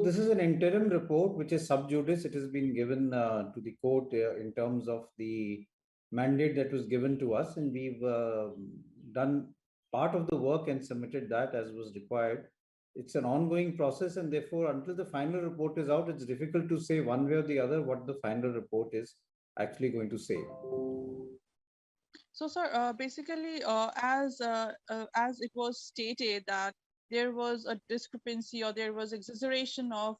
This is an interim report which is sub judice. It has been given to the court in terms of the mandate that was given to us, and we've done part of the work and submitted that as was required. It's an ongoing process, and therefore, until the final report is out, it's difficult to say one way or the other what the final report is actually going to say. So, sir, basically, as it was stated that there was a discrepancy or there was exaggeration of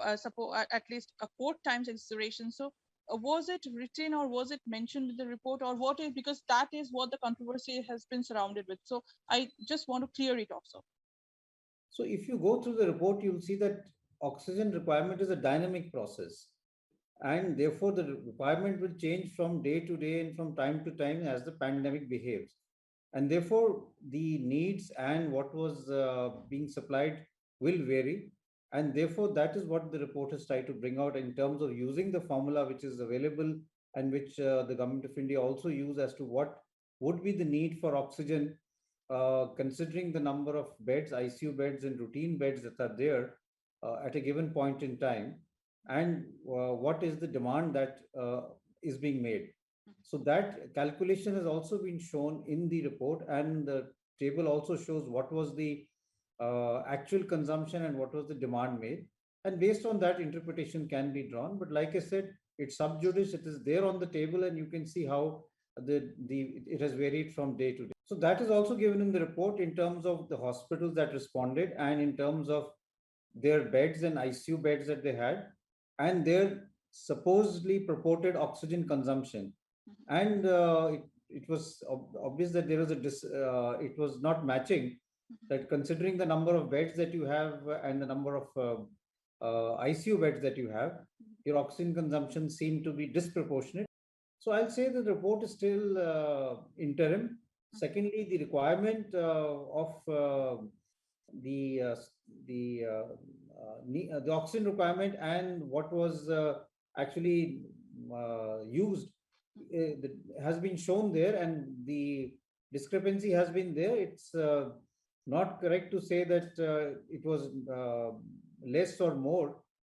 at least a 4 times exaggeration. So, was it written or was it mentioned in the report, or what is, because that is what the controversy has been surrounded with. So, I just want to clear it off, sir. So, if you go through the report, you'll see that oxygen requirement is a dynamic process, and therefore the requirement will change from day to day and from time to time as the pandemic behaves, and therefore the needs and what was being supplied will vary, and therefore that is what the report has tried to bring out in terms of using the formula which is available and which the government of India also use as to what would be the need for oxygen, considering the number of beds, ICU beds and routine beds that are there at a given point in time, and what is the demand that is being made. So that calculation has also been shown in the report, and the table also shows what was the actual consumption and what was the demand made. And based on that, interpretation can be drawn. But like I said, it's sub judice. It is there on the table, and you can see how it has varied from day to day. So that is also given in the report in terms of the hospitals that responded and in terms of their beds and ICU beds that they had and their supposedly purported oxygen consumption. And it was obvious that there was it was not matching, that considering the number of beds that you have and the number of ICU beds that you have, your oxygen consumption seemed to be disproportionate. So I'll say that the report is still interim. Secondly, the requirement of the uh, the the oxygen requirement and what was actually used has been shown there, and the discrepancy has been there. It's not correct to say that it was less or more,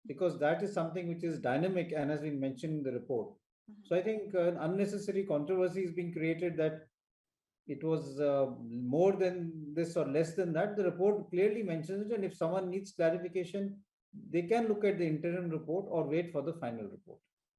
because that is something which is dynamic and has been mentioned in the report. So I think an unnecessary controversy is being created that it was more than this or less than that. The report clearly mentions it, and if someone needs clarification, they can look at the interim report or wait for the final report.